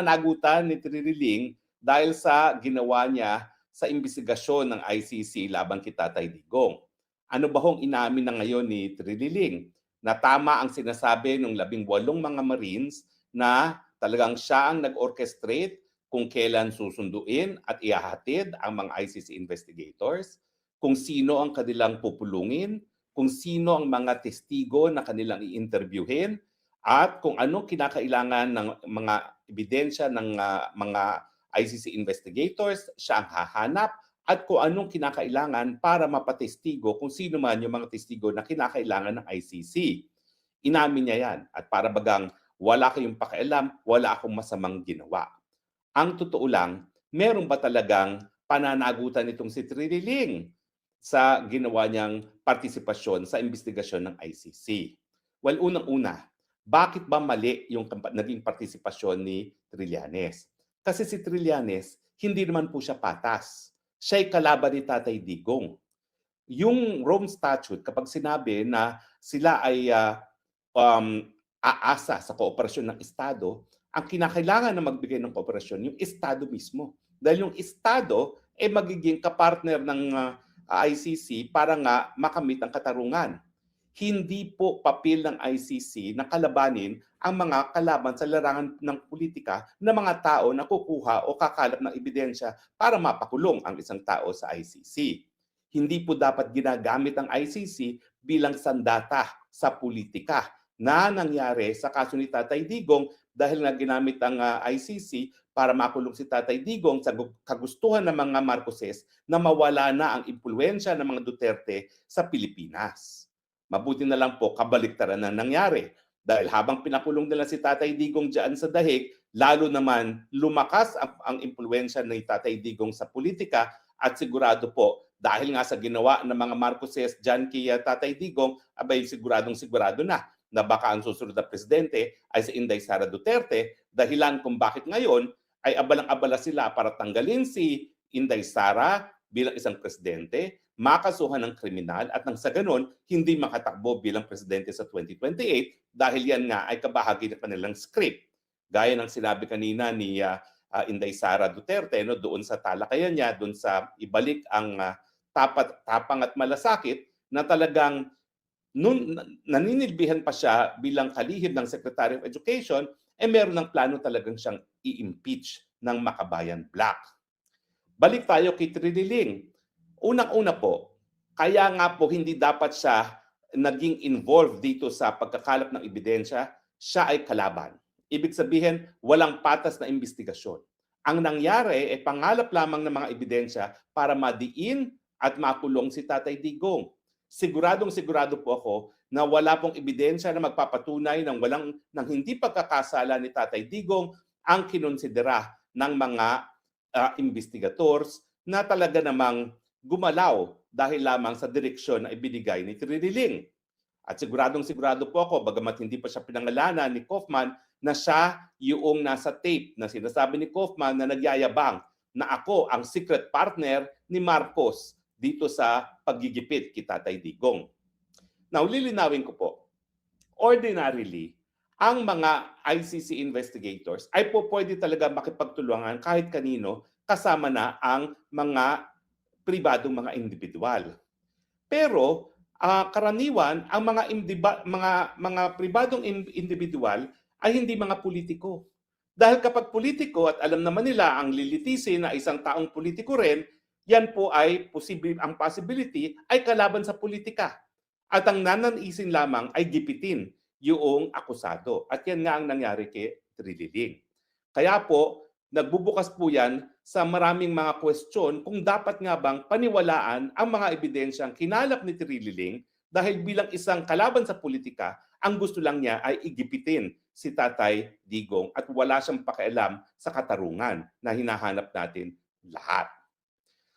Nagutan ni Tririling dahil sa ginawa niya sa imbestigasyon ng ICC laban kay Tatay Digong. Ano ba hong inamin na ngayon ni Tririling? Na tama ang sinasabi ng 18 mga Marines na talagang siya ang nag-orchestrate kung kailan susunduin at ihahatid ang mga ICC investigators, kung sino ang kanilang pupulungin, kung sino ang mga testigo na kanilang i-interviewin, at kung anong kinakailangan ng mga ebidensya ng mga ICC investigators, siya ang hahanap, at kung anong kinakailangan para mapatestigo kung sino man yung mga testigo na kinakailangan ng ICC. Inamin niya yan. At para bagang wala kayong pakialam, wala akong masamang ginawa. Ang totoo lang, meron ba talagang pananagutan itong si Tririling sa ginawa niyang partisipasyon sa investigasyon ng ICC? Well, unang-una, bakit ba mali yung naging partisipasyon ni Trillanes? Kasi si Trillanes, hindi naman po siya patas. Siya'y kalaban ni Tatay Digong. Yung Rome Statute, kapag sinabi na sila ay um, aasa sa kooperasyon ng Estado, ang kinakailangan na magbigay ng kooperasyon, yung Estado mismo. Dahil yung Estado ay magiging kapartner ng ICC para nga makamit ang katarungan. Hindi po papel ng ICC na kalabanin ang mga kalaban sa larangan ng politika na mga tao na kukuha o kakalap ng ebidensya para mapakulong ang isang tao sa ICC. Hindi po dapat ginagamit ang ICC bilang sandata sa politika na nangyari sa kaso ni Tatay Digong dahil nga ginamit ang ICC para makulong si Tatay Digong sa kagustuhan ng mga Marcoses na mawala na ang impluwensya ng mga Duterte sa Pilipinas. Mabuti na lang po kabaliktaran na nangyari. Dahil habang pinakulong nila si Tatay Digong dyan sa dahig, lalo naman lumakas ang impluwensya ni Tatay Digong sa politika at sigurado po dahil nga sa ginawa ng mga Marcoses dyan kay Tatay Digong, abay siguro na baka ang susunod na presidente ay si Inday Sara Duterte, dahilan kung bakit ngayon ay abalang-abala sila para tanggalin si Inday Sara bilang isang presidente, makasuhan ng kriminal at nang sa ganon, hindi makatakbo bilang presidente sa 2028 dahil yan nga ay kabahagi ng kanilang script. Gaya ng sinabi kanina ni Inday Sara Duterte doon sa talakayan niya, doon sa ibalik ang tapang at malasakit na talagang naninilbihan pa siya bilang kalihim ng Secretary of Education, meron ng plano talagang siyang i-impeach ng Makabayan Black. Balik tayo kay Triniling. Unang-una po, kaya nga po hindi dapat siya naging involved dito sa pagkakalap ng ebidensya, siya ay kalaban. Ibig sabihin, walang patas na investigasyon. Ang nangyari ay pangalap lamang ng mga ebidensya para madiin at makulong si Tatay Digong. Siguradong-sigurado po ako na wala pong ebidensya na magpapatunay ng hindi pagkakasala ni Tatay Digong ang kinonsidera ng mga investigators na talaga namang gumalaw dahil lamang sa direksyon na ibinigay ni Triniling. At siguradong-sigurado po ako, bagamat hindi pa siya pinangalanan ni Kaufman, na siya yung nasa tape na sinasabi ni Kaufman na nagyayabang na ako ang secret partner ni Marcos dito sa paggigipit kay Tatay Digong. Now, lilinawin ko po, ordinarily, ang mga ICC investigators ay po pwede talaga makipagtulungan kahit kanino kasama na ang mga pribadong mga individual. Pero karaniwan ang mga pribadong individual ay hindi mga politiko. Dahil kapag politiko at alam naman nila ang lilitisin na isang taong politiko rin, yan po ay ang possibility ay kalaban sa politika. At ang nananisin lamang ay gipitin yung akusado. At yan nga ang nangyari kay Triniling. Kaya po, nagbubukas po yan sa maraming mga question kung dapat nga bang paniwalaan ang mga ebidensyang kinalap ni Triniling dahil bilang isang kalaban sa politika, ang gusto lang niya ay igipitin si Tatay Digong at wala siyang pakialam sa katarungan na hinahanap natin lahat.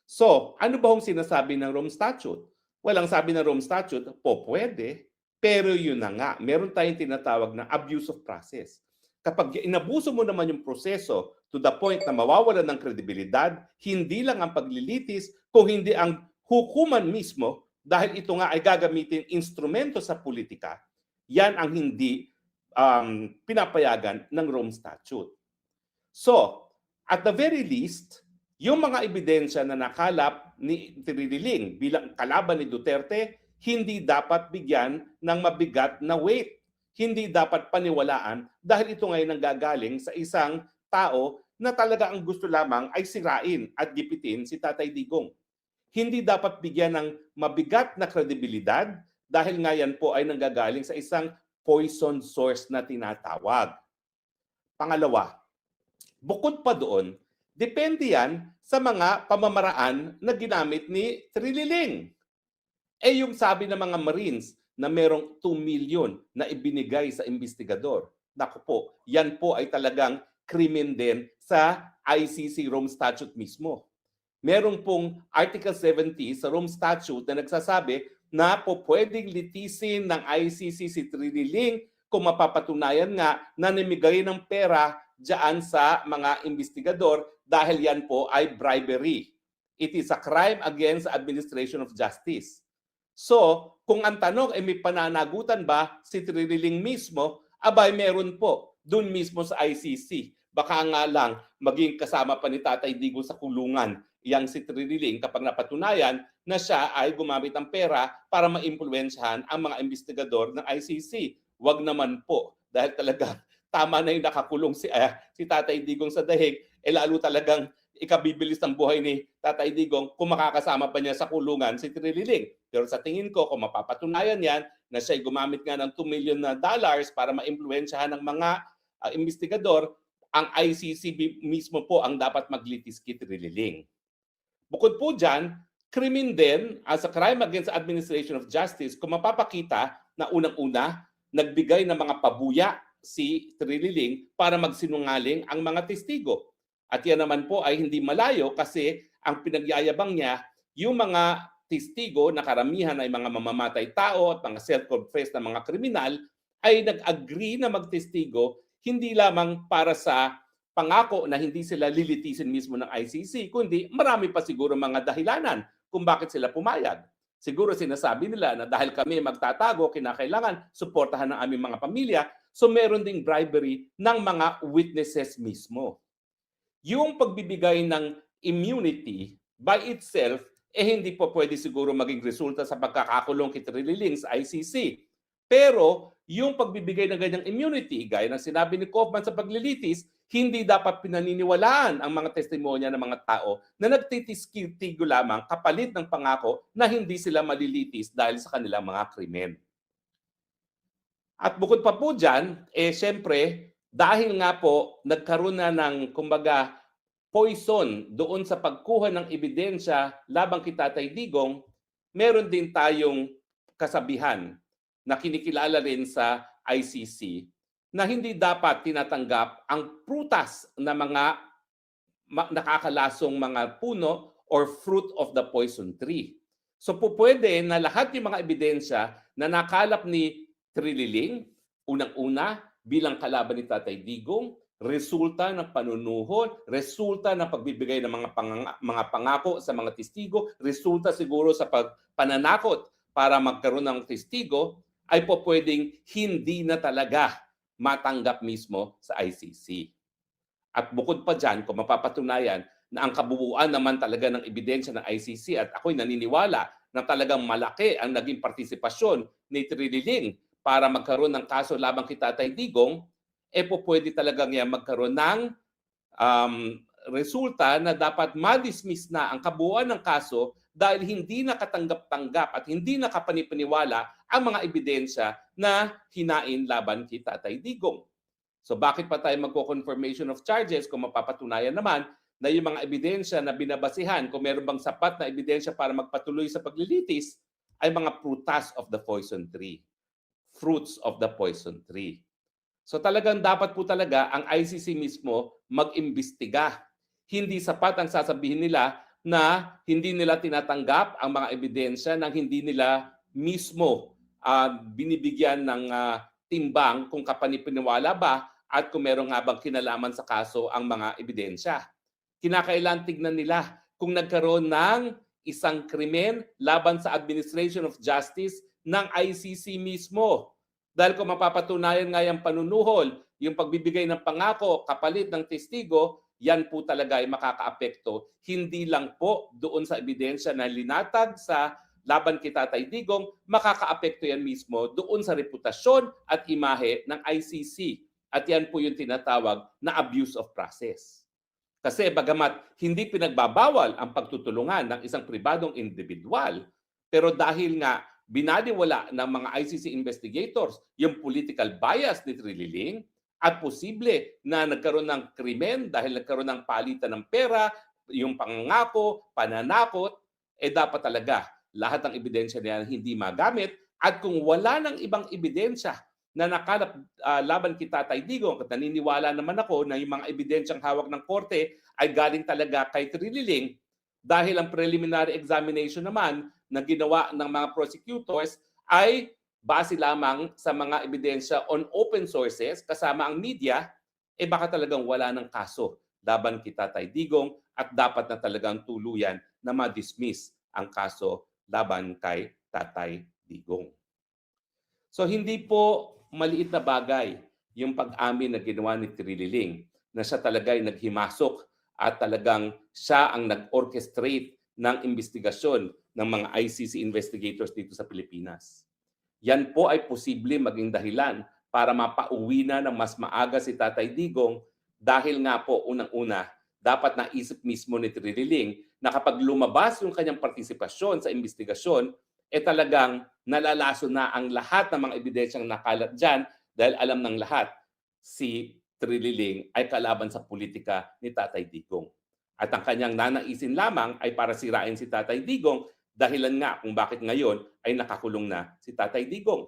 So, ano ba ang sinasabi ng Rome Statute? Well, ang sabi ng Rome Statute, pwede, pero yun na nga, meron tayong tinatawag na abuse of process. Kapag inabuso mo naman yung proseso to the point na mawawalan ng kredibilidad, hindi lang ang paglilitis, kung hindi ang hukuman mismo, dahil ito nga ay gagamitin instrumento sa politika, yan ang hindi pinapayagan ng Rome Statute. So, at the very least, yung mga ebidensya na nakalap ni Trilliling bilang kalaban ni Duterte, hindi dapat bigyan ng mabigat na weight. Hindi dapat paniwalaan dahil ito ngayon nanggagaling sa isang tao na talaga ang gusto lamang ay sirain at gipitin si Tatay Digong. Hindi dapat bigyan ng mabigat na kredibilidad dahil nga yan po ay nanggagaling sa isang poison source na tinatawag. Pangalawa, bukod pa doon, depende yan sa mga pamamaraan na ginamit ni Trilliling. Yung sabi ng mga Marines na merong 2 million na ibinigay sa investigador. Naku po, yan po ay talagang krimen din sa ICC Rome Statute mismo. Merong pong Article 70 sa Rome Statute na nagsasabi na po pwedeng litisin ng ICC si Trilliling kung mapapatunayan nga na namigay ng pera diyan sa mga investigador dahil yan po ay bribery. It is a crime against the administration of justice. So, kung ang tanong ay may pananagutan ba si Trilliling mismo, abay meron po dun mismo sa ICC. Baka nga lang maging kasama pa ni Tatay Digong sa kulungan yang si Trilliling kapag napatunayan na siya ay gumamit ng pera para maimpluwensyahan ang mga investigador ng ICC. Wag naman po dahil talaga tama na yung nakakulong si Tatay Digong sa dahig, lalo talagang ikabibilis ng buhay ni Tatay Digong kung makakasama pa niya sa kulungan si Trilliling. Pero sa tingin ko, kung mapapatunayan yan na siya ay gumamit nga ng $2 million para maimpluwensyahan ng mga investigador, ang ICC mismo po ang dapat maglitis kay Trilliling. Bukod po dyan, krimen din as a crime against the administration of justice kung mapapakita na unang-una, nagbigay ng mga pabuya si Trilliling para magsinungaling ang mga testigo. At yan naman po ay hindi malayo kasi ang pinagyayabang niya, yung mga testigo na karamihan ay mga mamamatay tao at mga self-confessed na mga kriminal ay nag-agree na magtestigo hindi lamang para sa pangako na hindi sila lilitisin mismo ng ICC, kundi marami pa siguro mga dahilanan kung bakit sila pumayag. Siguro sinasabi nila na dahil kami magtatago, kinakailangan suportahan ng aming mga pamilya, so meron ding bribery ng mga witnesses mismo. Yung pagbibigay ng immunity by itself, hindi po pwede siguro maging resulta sa pagkakakulong kay Trilliling sa ICC. Pero yung pagbibigay ng ganyang immunity, gaya ng sinabi ni Kaufman sa paglilitis, hindi dapat pinaniniwalaan ang mga testimonya ng mga tao na nagtitistigo lamang kapalit ng pangako na hindi sila malilitis dahil sa kanilang mga krimen. At bukod pa po dyan, syempre, dahil nga po nagkaroon na ng, kumbaga, poison doon sa pagkuha ng ebidensya labang kay Tatay Digong, meron din tayong kasabihan na kinikilala rin sa ICC na hindi dapat tinatanggap ang prutas na mga nakakalasong mga puno or fruit of the poison tree. So po pwede na lahat yung mga ebidensya na nakalap ni Trilliling, unang-una bilang kalaban ni Tatay Digong, resulta ng panunuhol, resulta ng pagbibigay ng mga pangako sa mga testigo, resulta siguro sa pananakot para magkaroon ng testigo, ay po pwedeng hindi na talaga matanggap mismo sa ICC. At bukod pa dyan, kung mapapatunayan na ang kabuuan naman talaga ng ebidensya ng ICC at ako'y naniniwala na talagang malaki ang naging partisipasyon ni Trilliling para magkaroon ng kaso labang kay Tatay Digong, po pwede talagang yan magkaroon ng resulta na dapat ma-dismiss na ang kabuuan ng kaso dahil hindi nakatanggap-tanggap at hindi nakapanipaniwala ang mga ebidensya na hinain laban kay Tatay Digong. So bakit pa tayo magko-confirmation of charges kung mapapatunayan naman na yung mga ebidensya na binabasihan, kung meron bang sapat na ebidensya para magpatuloy sa paglilitis, ay mga prutas of the poison tree. Fruits of the poison tree. So talagang dapat po talaga ang ICC mismo mag-imbestiga. Hindi sapat ang sasabihin nila na hindi nila tinatanggap ang mga ebidensya nang hindi nila mismo binibigyan ng timbang kung kapanipaniwala ba at kung meron nga bang kinalaman sa kaso ang mga ebidensya. Kinakailangan tignan nila kung nagkaroon ng isang krimen laban sa administration of justice ng ICC mismo. Dahil kung mapapatunayan nga yung panunuhol yung pagbibigay ng pangako kapalit ng testigo, yan po talaga ay makakaapekto hindi lang po doon sa ebidensya na linatag sa laban kay Tatay Digong, makakaapekto yan mismo doon sa reputasyon at imahe ng ICC. At yan po yung tinatawag na abuse of process. Kasi bagamat hindi pinagbabawal ang pagtutulungan ng isang pribadong individual, pero dahil nga binaliwala ng mga ICC investigators yung political bias ni Trililing at posible na nagkaroon ng krimen dahil nagkaroon ng palitan ng pera, yung pangangako, pananakot, dapat talaga lahat ng ebidensya na yan hindi magamit at kung wala ng ibang ebidensya na nakalap laban kay Tatay Digong at naniniwala naman ako na yung mga ebidensyang hawak ng korte ay galing talaga kay Trililing dahil ang preliminary examination naman na ginawa ng mga prosecutors ay base lamang sa mga ebidensya on open sources kasama ang media, baka talagang wala ng kaso laban kay Tatay Digong at dapat na talagang tuluyan na ma-dismiss ang kaso laban kay Tatay Digong. So hindi po maliit na bagay yung pag-amin na ginawa ni Trililing na siya talaga ay naghimasok at talagang siya ang nag-orchestrate ng investigasyon ng mga ICC investigators dito sa Pilipinas. Yan po ay posible maging dahilan para mapauwi na ng mas maaga si Tatay Digong dahil nga po unang-una, dapat naisip mismo ni Trililing na kapag lumabas yung kanyang partisipasyon sa investigasyon, talagang nalalaso na ang lahat ng mga ebidensyang nakalat dyan dahil alam ng lahat si Trililing ay kalaban sa politika ni Tatay Digong. At ang kanyang nanaisin lamang ay para sirain si Tatay Digong dahilan nga kung bakit ngayon ay nakakulong na si Tatay Digong.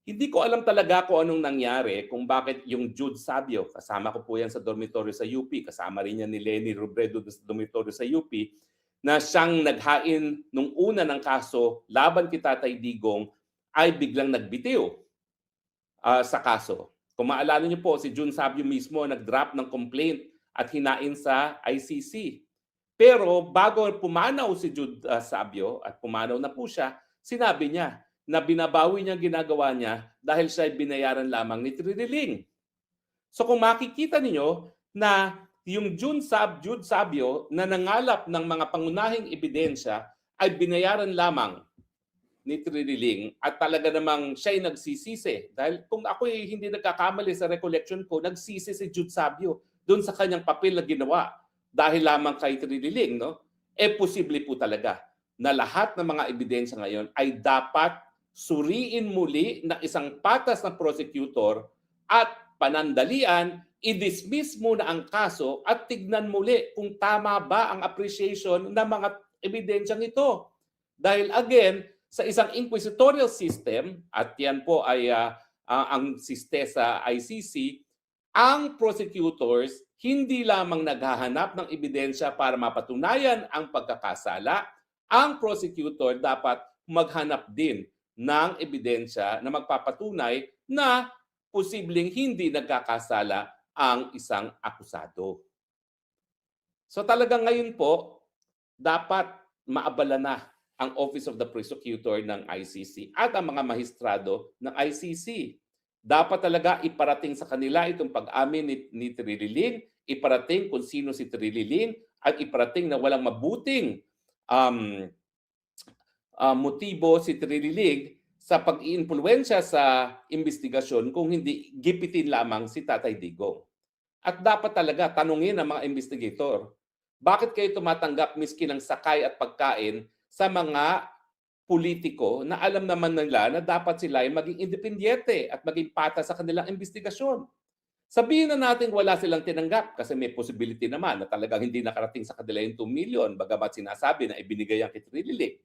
Hindi ko alam talaga kung anong nangyari kung bakit yung Jude Sabio, kasama ko po yan sa dormitoryo sa UP, kasama rin yan ni Lenny Robredo sa dormitoryo sa UP, na siyang naghain nung una ng kaso laban kay Tatay Digong ay biglang nagbitiw sa kaso. Kung maalala niyo po, si June Sabio mismo nag-drop ng complaint at hinain sa ICC. Pero bago pumanaw si Jude Sabio at pumanaw na po siya, sinabi niya na binabawi niya ang ginagawa niya dahil siya ay binayaran lamang ni Trililing. So kung makikita niyo na yung Jude Sabio na nangalap ng mga pangunahing ebidensya ay binayaran lamang ni Trililing at talaga namang siya ay nagsisisi. Dahil kung ako ay hindi nagkakamali sa recollection ko, nagsisi si Jude Sabio doon sa kanyang papel na ginawa dahil lamang kay Trililing. No? Posible po talaga na lahat ng mga ebidensya ngayon ay dapat suriin muli ng isang patas na prosecutor at panandalian, i-dismiss muna ang kaso at tignan muli kung tama ba ang appreciation ng mga ebidensyang ito. Dahil again, sa isang inquisitorial system, at yan po ay ang siste sa ICC, ang prosecutors hindi lamang naghahanap ng ebidensya para mapatunayan ang pagkakasala, ang prosecutor dapat maghanap din ng ebidensya na magpapatunay na posibleng hindi nagkakasala ang isang akusado. So talagang ngayon po, dapat maabala na ang Office of the Prosecutor ng ICC at ang mga mahistrado ng ICC. Dapat talaga iparating sa kanila itong pag-amin ni Trililing, iparating kung sino si Trililing, at iparating na walang mabuting motibo si Trililing sa pag-iimpluwensya sa investigasyon kung hindi gipitin lamang si Tatay Digong. At dapat talaga tanungin ng mga investigator, bakit kayo tumatanggap miski ng sakay at pagkain sa mga politiko na alam naman nila na dapat sila ay maging independyente at maging patas sa kanilang investigasyon? Sabihin na natin wala silang tinanggap kasi may possibility naman na talagang hindi nakarating sa kanila yung 2 million bagamat sinasabi na ibinigay ang kay Trililing.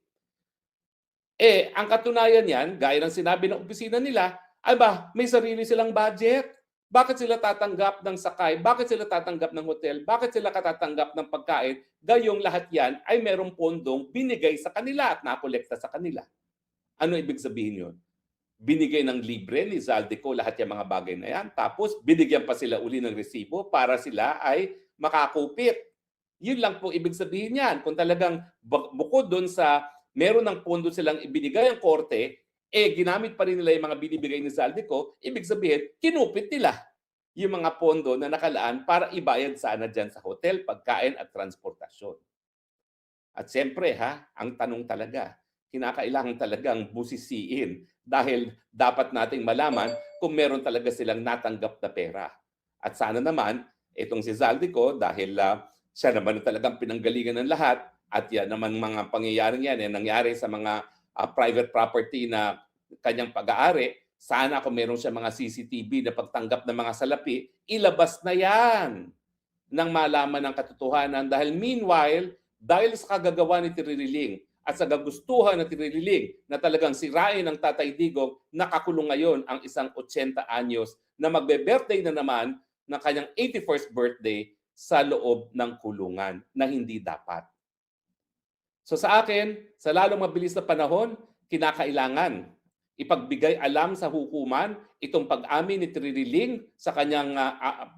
Ang katunayan yan, gaya ng sinabi ng opisina nila, ay ba, may sarili silang budget. Bakit sila tatanggap ng sakay? Bakit sila tatanggap ng hotel? Bakit sila katatanggap ng pagkain? Gayong lahat yan ay merong pondong binigay sa kanila at nakolekta sa kanila. Ano ibig sabihin yun? Binigay ng libre ni Zaldico lahat yung mga bagay na yan. Tapos binigyan pa sila uli ng resibo para sila ay makakupit. Yun lang po ibig sabihin yan. Kung talagang bukod doon sa meron ng pondo silang ibinigay ang korte, ginamit pa rin nila yung mga binibigay ni Zaldico, ibig sabihin, kinupit nila yung mga pondo na nakalaan para ibayad sana dyan sa hotel, pagkain at transportasyon. At siyempre ang tanong talaga, kinakailangan talagang busisiin dahil dapat nating malaman kung meron talaga silang natanggap na pera. At sana naman, itong si Zaldico, dahil siya naman ang talagang pinanggalingan ng lahat, at yan naman mga pangyayaring yan, nangyari sa mga private property na kanyang pag-aari, sana kung meron siya mga CCTV na pagtanggap ng mga salapi, ilabas na yan nang malaman ng katotohanan. Dahil meanwhile, dahil sa kagagawa ni Trilliling at sa kagustuhan ng Trilliling na talagang sirain ng Tatay Digong, nakakulong ngayon ang isang 80 anyos na magbe-birthday na naman ng kanyang 81st birthday sa loob ng kulungan na hindi dapat. So sa akin, sa lalong mabilis na panahon, kinakailangan ipagbigay alam sa hukuman itong pag-amin ni Trilliling sa kanyang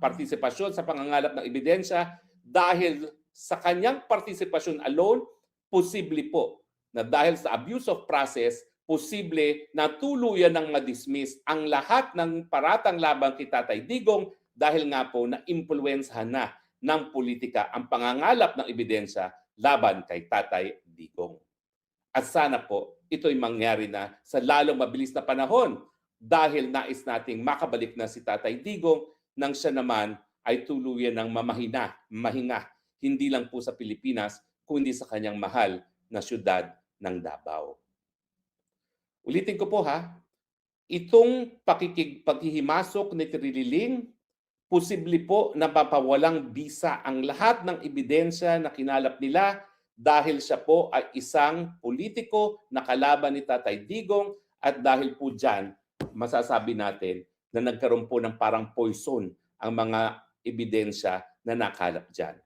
partisipasyon sa pangangalap ng ebidensya, dahil sa kanyang partisipasyon alone, posible po na dahil sa abuse of process, posible na tuluyan ng ma-dismiss ang lahat ng paratang laban kay Tatay Digong dahil nga po na-impluwensyahan na ng politika ang pangangalap ng ebidensya laban kay Tatay Digong. At sana po ito'y mangyari na sa lalong mabilis na panahon dahil nais nating makabalik na si Tatay Digong nang siya naman ay tuluyan ng mahinga, hindi lang po sa Pilipinas, kundi sa kanyang mahal na syudad ng Davao. Ulitin ko po itong paghihimasok ni Trilliling, posible po na mapawalang bisa ang lahat ng ebidensya na kinalap nila dahil siya po ay isang politiko na kalaban ni Tatay Digong, at dahil po dyan, masasabi natin na nagkaroon po ng parang poison ang mga ebidensya na nakalap dyan.